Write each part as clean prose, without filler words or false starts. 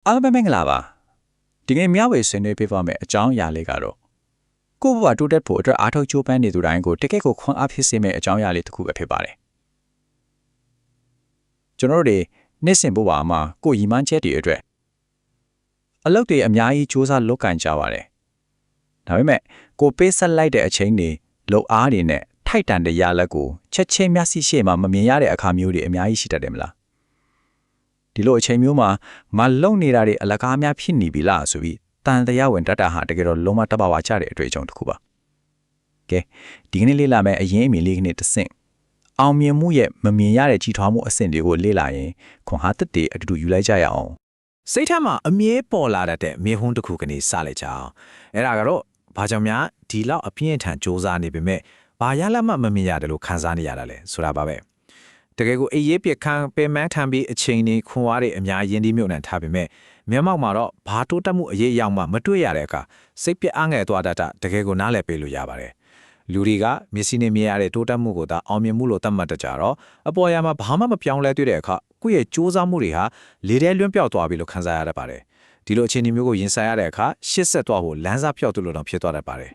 အားလုံးပဲမင်္ဂလာပါဒီကနေ့မျှဝေဆွေးနွေးပေးပါမယ်အကြောင်းအရာလေးကတော့ကိုယ့်ဘဝတိုးတက်ဖို့အတွက်အားထုတ်ကြိုးပမ်းနေသူတိုင်းကိုတကယ့်ကိုခွန်အားဖြစ်စေမယ့်အကြောင်းအရာလေးတစ်ခုပဲဖြစ်ပါတယ်ကျွန်တော်တို့နေ့စဉ်ဘဝမှာကိုယ်ရည်မှန်းချက်တွေအတွက်အလုပ်တွေအများကြီးစူးစမ်းလုပ်ကင်ကြပါတယ်ဒါပေမဲ့ကိုပေးဆက်လိုက်တဲ့အချိန်တွေလုံအားတွေနဲ့ထိုက်တန်တဲ့ရလက်ကိုချက်ချင်းမျက်စိရှေ့မှာမမြင်ရတဲ့အခါမျိုးတွေအများကြီးရှိတတ်တယ်မလားဒီလိုအချိန်မျိုးမှာမလုံနေတာတွေအလကားများဖြစ်နေပြီလားဆိုပြီးတန်တရားဝင်တတ်တာဟာတကယ်တော့လုံးဝတဘာဝချတဲ့အတွေ့အကြုံတစ်ခုပါကဲဒီကနေ့လေ့လာမယ့်အရင်အမြင်လေးကနေ့တစ်ဆင့်အောင်မြင်မှုရဲ့မမြင်ရတဲ့ကြီးထွားမှုအဆင့်တွေကိုလေ့လာရင်ခွန်ဟာတက်တဲ့အတူတူယူလိုက်ကြရအောင်စိတ်ထမှာအမြဲပေါ်လာတဲ့မြေဟုံးတစ်ခုကနေစလိုက်ကြအောင်အဲ့ဒါကတော့ဘာကြောင့်များဒီလောက်အပြင်းထန်စူးစမ်းနေပေမဲ့ဘာရလမှမမြင်ရတယ်လို့ခံစားနေရတာလဲဆိုတာပါပဲတကယ်ကိုအေးရေးပြခံပင်မထံပြီးအချိန်ကြီးခွန်အားတွေအများရင်းဒီမြုပ်နှံထားပေမဲ့မျက်မှောက်မှာတော့ဘာတိုးတက်မှုအရေးအယောင်မှမတွေ့ရတဲ့အခါစိတ်ပြအားငယ်သွားတတ်တာတကယ်ကိုနားလည်ပေးလို့ရပါတယ်လူတွေကမျက်စိနဲ့မြင်ရတဲ့တိုးတက်မှုကိုသာအောင်မြင်မှုလို့သတ်မှတ်တကြတော့အပေါ်ရမှာဘာမှမပြောင်းလဲတွေ့တဲ့အခါကိုယ့်ရဲ့စူးစမ်းမှုတွေဟာလေထဲလွင့်ပြောက်သွားပြီလို့ခံစားရတတ်ပါတယ်ဒီလိုအခြေအနေမျိုးကိုရင်ဆိုင်ရတဲ့အခါရှစ်ဆက်သွားဖို့လမ်းစာဖြောက်သူလို့တော့ဖြစ်သွားတတ်ပါတယ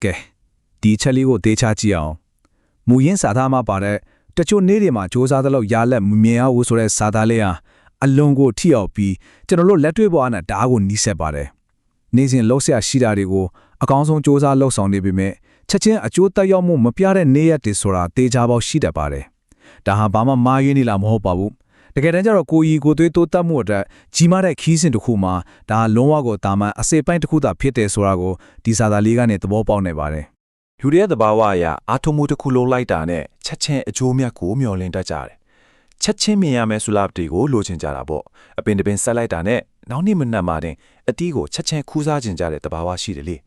်ကဲဒီချက်လေးကိုဒေချကြည့်အောင်မူရင်းစာသားမှာပါတဲ့တချို့နေ့တွေမှာစူးစမ်းသလောက်ရလက်မမြင်ရဘူးဆိုတဲ့စာသားလေးဟာအလွန်ကိုထိရောက်ပြီးကျွန်တော်တို့လက်တွေ့ပေါ်နဲ့ဓာတ်ကိုနီးစပ်ပါတယ်နေ့စဉ်လှုပ်ရှားရှိတာတွေကိုအကောင်းဆုံးစူးစမ်းလှုပ်ဆောင်နေပေမဲ့ချက်ချင်းအကျိုးသက်ရောက်မှုမပြတဲ့နေ့ရက်တွေဆိုတာတေချာပေါက်ရှိတတ်ပါတယ်ဒါဟာဘာမှမာရွေးနေလားမဟုတ်ပါဘူးတကယ်တမ်းကျတော့ကိုကြီးကိုသွေးတိုးတက်မှုအတွက်ကြီးမားတဲ့ခီးစဉ်တစ်ခုမှာဒါလုံးဝကိုတာမန်အစိပ်ပိုင်းတစ်ခုသာဖြစ်တယ်ဆိုတာကိုဒီစာသားလေးကနေသဘောပေါက်နေပါတယ်လူတွေရဲ့သဘာဝအရအာထုံမှုတစ်ခုလုံးလိုက်တာနဲ့ချက်ချင်းအကျိုးမြတ်ကိုမျှော်လင့်တတ်ကြတယ်ချက်ချင်းမြင်ရမယ်ဆိုလားတွေကိုလိုချင်ကြတာပေါ့အပင်တပင်ဆက်လိုက်တာနဲ့နောက်နေ့မနက်မှတင်အတီးကိုချက်ချင်းခူးစားချင်ကြတဲ့သဘာဝရှိတယ်လေ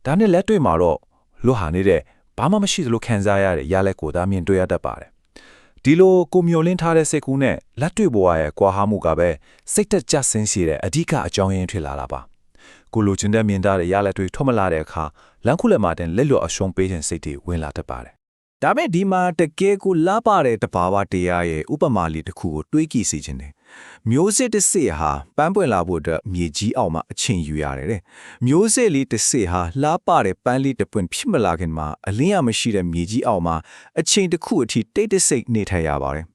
ဒါနဲ့လက်တွေ့မှာတော့လွတ်ဟာနေတဲ့ဘာမှမရှိသလိုခံစားရတဲ့ရလက်ကိုသာမြင်တွေ့ရတတ်ပါတယ်ဒီလိုကိုမျောလင်းထားတဲ့စိတ်ကူးနဲ့လက်တွေ့ဘဝရဲ့ကွာဟမှုကပဲစိတ်သက်ကြဆင်းစေတဲ့အဓိကအကြောင်းရင်းဖြစ်လာတာပါကိုလိုချင်တဲ့မြင်တာတဲ့ရလက်တွေထွက်မလာတဲ့အခါလမ်းခုလက်မှာတင်လက်လျော်အရှုံးပေးခြင်းစိတ်တွေဝင်လာတတ်ပါတယ်ဒါပေမဲ့ဒီမှာတကယ်ကိုလာပါတဲ့တဘာဝတရားရဲ့ဥပမာလေးတစ်ခုကိုတွေးကြည့်စီခြင်းတယ်မျိုးစစ်တစ်စစ်ဟာပန်းပွင့်လာဖို့အတွက်မြေကြီးအောက်မှာအချိန်ယူရတယ်တဲ့မျိုးစစ်လေးတစ်စစ်ဟာလာပါတဲ့ပန်းလေးတစ်ပွင့်ဖြစ်မလာခင်မှာအလင်းရမရှိတဲ့မြေကြီးအောက်မှာအချိန်တစ်ခုအထိတိတ်တဆိတ်နေထိုင်ရပါတယ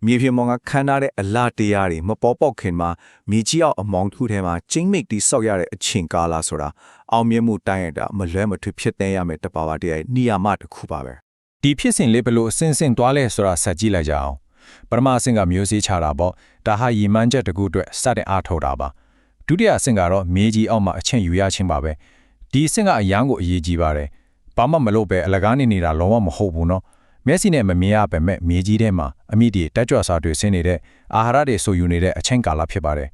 ်မြေပြင်ပေါ်ကခန်းထားတဲ့အလားတရားတွေမပေါ်ပေါက်ခင်မှာမြေကြီးအောက်အမောင်ထုထဲမှာကျင်းမိတ်တီဆောက်ရတဲ့အချိန်ကာလဆိုတာအောင်မြင်မှုတိုင်းရတာမလွဲမသွေဖြစ်တဲ့ရမယ်တဘာဝတရားရဲ့နေရာမှတစ်ခုပါပဲဒီဖြစ်စဉ်လေးဘလို့အစင်စင်သွားလဲဆိုတာဆက်ကြည့်လိုက်ကြအောင်ပထမအဆင့်ကမျိုးစေ့ချတာပေါ့ဒါဟာရည်မှန်းချက်တစ်ခုအတွက်စတင်အားထုတ်တာပါဒုတိယအဆင့်ကတော့မြေကြီးအောက်မှာအချင်းယူရခြင်းပါပဲဒီအဆင့်ကအရန်ကိုအရေးကြီးပါတယ်ဘာမှမလုပ်ပဲအလကားနေနေတာလုံးဝမဟုတ်ဘူးနော်မျက်စိနဲ့မမြင်ရပေမဲ့မြေကြီးထဲမှာအမြင့်တွေတက်ကြွစွာတွေ့ဆင်းနေတဲ့အာဟာရတွေဆိုယူနေတဲ့အချင်းကာလဖြစ်ပါတယ်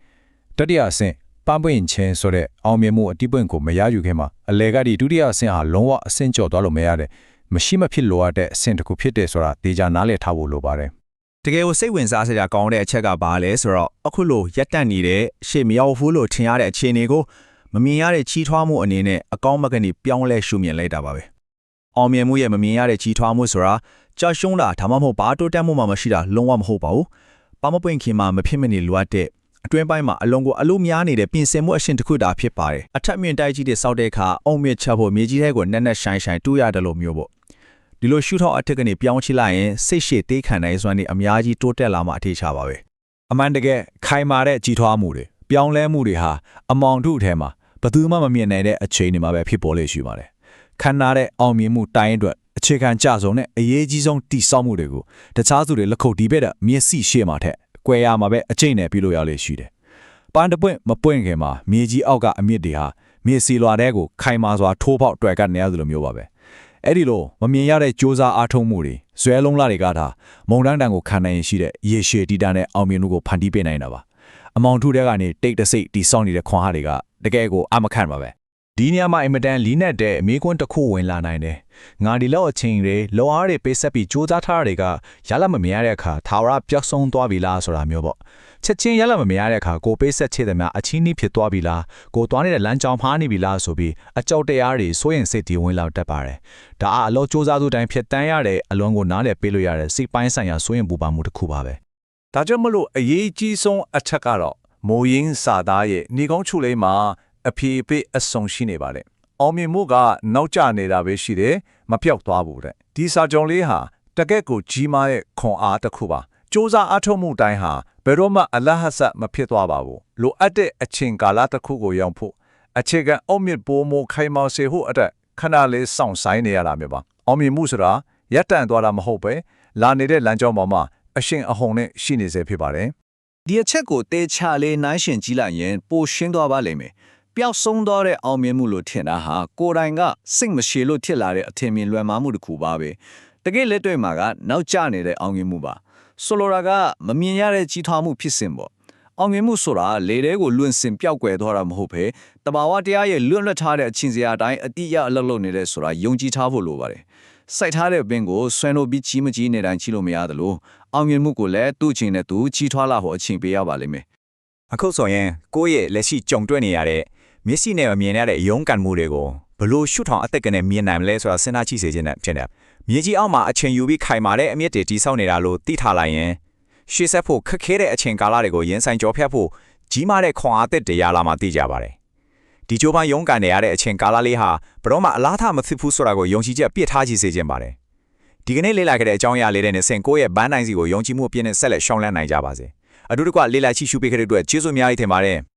တတိယအဆင့်ပန်းပွင့်ခြင်းဆိုတဲ့အောင်မြင်မှုအတိပွင့်ကိုမရယူခင်မှာအလဲကဒီဒုတိယအဆင့်ဟာလုံးဝအဆင့်ကျော်သွားလို့မရတဲ့မရှိမဖြစ်လိုအပ်တဲ့အဆင့်တစ်ခုဖြစ်တယ်ဆိုတာဒေတာနားလည်ထားဖို့လိုပါတယ်တကယ်ကိုစိတ်ဝင်စားစရာကောင်းတဲ့အချက်ကဘာလဲဆိုတော့အခုလိုရက်တက်နေတဲ့ရှေ့မရောက်ဘူးလို့ထင်ရတဲ့အခြေအနေကိုမမြင်ရတဲ့ကြီးထွားမှုအနေနဲ့အကောင်းမကနေပြောင်းလဲရှုမြင်လိုက်တာပါပဲအောင်မြင်မှုရဲ့မမြင်ရတဲ့ကြီးထွားမှုဆိုတာကြာရှုံးတာဒါမှမဟုတ်ဘာတိုးတက်မှုမှမရှိတာလုံးဝမဟုတ်ပါဘူးပါမပွင့်ခင်မှာမဖြစ်မနေလိုအပ်တဲ့အတွင်းပိုင်းမှာအလုံးများနေတဲ့ပြင်ဆင်မှုအရှင်တစ်ခုတာဖြစ်ပါတယ်အထက်မြင့်တိုက်ကြီးတွေစောက်တဲ့အခါအုံမြင့်ချက်ဖို့မြေကြီးထဲကိုနက်နက်ရှိုင်းတူးရတယ်လို့မျိုးပေါ့ဒီလိုရှုထောက်အထက်ကနေပြောင်းချိလိုက်ရင်စိတ်ရှည်သေးခံနိုင်စွမ်းတွေအများကြီးတိုးတက်လာမှအထေချပါပဲအမှန်တကယ်ခိုင်မာတဲ့ကြီးထွားမှုတွေပြောင်းလဲမှုတွေဟာအမောင်ထုအထဲမှာဘယ်သူမှမမြင်နိုင်တဲ့အခြေအနေမှာပဲဖြစ်ပေါ်လေရှိပါတယ်ခန္ဓာတဲ့အောင်မြင်မှုတိုင်းအတွက်အခြေခံကြဆုံးနဲ့အရေးကြီးဆုံးတိစောက်မှုတွေကိုတခြားသူတွေလက်ခုပ်တီးပဲတဲ့မျက်စိရှေ့မှာထက်ကွယ်ရမှာပဲအကျိတ်နဲ့ပြုလို့ရလေရှိတယ်ပန်းတပွင့်မပွင့်ခင်မှာမြေကြီးအောက်ကအမြင့်တွေဟာမြေစီလွာတဲ့ကိုခိုင်မာစွာထိုးပေါက်တွေ့ကနေရသလိုမျိုးပါပဲအဲ့ဒီလိုမမြင်ရတဲ့ကြိုးစားအားထုတ်မှုတွေဇွဲလုံးလာတွေကဒါမုံတန်းတန်ကိုခံနိုင်ရှိတဲ့ရေရှည်တီတာနဲ့အောင်မြင်မှုကိုဖန်တီးပေးနိုင်တာပါအမောင်ထုတဲ့ကနေတိတ်တဆိတ်တီဆောင်းနေတဲ့ခွန်အားတွေကတကယ်ကိုအမခန့်ပါပဲဒီနေရာမှာအင်မတန်လီးနဲ့တဲ့အမေကွန်းတစ်ခုဝင်လာနိုင်တယ်ငါဒီလောက်အချိန်တွေလောအားတွေပေးဆက်ပြီးစူးစမ်းထားတွေကရလမမြင်ရတဲ့အခါသာဝရပျောက်ဆုံးသွားပြီလားဆိုတာမျိုးပေါ့ချက်ချင်းရလမမြင်ရတဲ့အခါကိုပေးဆက်ချေတဲ့များအချင်းနှီးဖြစ်သွားပြီလားကိုသွားနေတဲ့လမ်းကြောင်းမှားနေပြီလားဆိုပြီးအကြောက်တရားတွေစိုးရင်စိတ်တွေဝင်လာတတ်ပါတယ်ဒါအလောစူးစမ်းသူတိုင်းဖြစ်တန်းရတဲ့အလွန်ကိုနားလည်ပေးလို့ရတဲ့စိတ်ပိုင်းဆိုင်ရာစိုးရင်ပူပန်မှုတစ်ခုပါပဲဒါကြောင့်မလို့အရေးကြီးဆုံးအချက်ကတော့မ မိုးရင်းစာသားရဲ့နေကောင်းချုပ်လေးမှာအဖေအဖေအဆုံရှိနေပါတယ်အောင်မြင်မှုကနောက်ကျနေတာပဲရှိတယ်မပြောက်သွားဘူးတဲ့ဒီစာကြောင်းလေးဟာတကယ့်ကိုကြီးမားတဲ့ခွန်အားတစ်ခုပါစ조사အားထုတ်မှုတိုင်းဟာဘယ်တော့မှအလဟဆတ်မဖြစ်သွားပါဘူးလိုအပ်တဲ့အချိန်ကာလတစ်ခုကိုရောက်ဖို့အခြေခံအောင်မြင်ပိုမိုခိုင်မာစေဖို့အတွက်ခဏလေးစောင့်ဆိုင်နေရတာမျိုးပါအောင်မြင်မှုဆိုတာရပ်တန့်သွားတာမဟုတ်ပဲလာနေတဲ့လမ်းကြောင်းပေါ်မှာအရှင်အဟုန်နဲ့ရှိနေစေဖြစ်ပါတယ် ဒီအချက်ကိုတေချာလေးနိုင်ရှင်ကြည့်လိုက်ရင်ပိုရှင်းသွားပါလိမ့်မယ်ပျောက်ဆုံးသွားတဲ့အောင်မြင်မှုလို့ထင်တာဟာကိုယ်တိုင်ကစိတ်မရှည်လို့ဖြစ်လာတဲ့အထင်မြင်လွယ်မှားမှုတစ်ခုပါပဲတကယ်လက်တွေ့မှာကနောက်ကျနေတဲ့အောင်မြင်မှုပါဆိုလိုတာကမမြင်ရတဲ့ကြီးထွားမှုဖြစ်စဉ်ပေါ့အောင်မြင်မှုဆိုတာလေထဲကိုလွင့်စင်ပျောက်ကွယ်သွားတာမဟုတ်ပဲတဘာဝတရားရဲ့လွတ်လပ်ထားတဲ့အချင်းစရာအတိုင်းအတိအကျအလုပ်လုပ်နေတဲ့ဆိုတာယုံကြည်ထားဖို့လိုပါတယ်စိုက်ထားတဲ့ပင်ကိုဆွဲလို့ပြီးကြီးမကြီးနေတိုင်းကြီးလို့မရသလိုအောင်မြင်မှုကိုလည်းသူ့အချိန်နဲ့သူကြီးထွားလာဖို့အချိန်ပေးရပါလိမ့်မယ် အခုဆိုရင်ကိုယ့်ရဲ့လက်ရှိကြုံတွေ့နေရတဲ့မျက်စိနဲ့မမြင်ရတဲ့ရုံးကန်မှုတွေကိုဘလို့ရှုထောင်အသက်ကနေမြင်နိုင်မလဲဆိုတာစဉ်းစားကြည့်စေခြင်းနဲ့ဖြစ်နေတယ်။မြေကြီးအောက်မှာအချိန်ယူပြီးခိုင်မာတဲ့အမြင့်တွေတည်ဆောက်နေတာလို့သိထားလိုက်ရင်ရှေ့ဆက်ဖို့ခက်ခဲတဲ့အချိန်ကာလတွေကိုရင်ဆိုင်ကြော်ဖြတ်ဖို့ကြီးမားတဲ့ခွန်အားသစ်တွေရလာမှသိကြပါတယ်။ဒီကြိုးပမ်းရုံးကန်နေရတဲ့အချိန်ကာလလေးဟာဘယ်တော့မှအလားထားမဖြစ်ဘူးဆိုတာကိုယုံကြည်ချက်ပြည့်ထားကြည့်စေခြင်းပါတယ်။ဒီကနေ့လေ့လာခဲ့တဲ့အကြောင်းအရာလေးတွေနဲ့ဆင်ကိုယ့်ရဲ့ဘန်းတိုင်းစီကိုယုံကြည်မှုအပြည့်နဲ့ဆက်လက်ရှောင်းလန်းနိုင်ကြပါစေ။အတူတကွလေ့လာချိရှုပေးခဲ့တဲ့အတွက်ကျေးဇူးအများကြီးတင်ပါတယ်။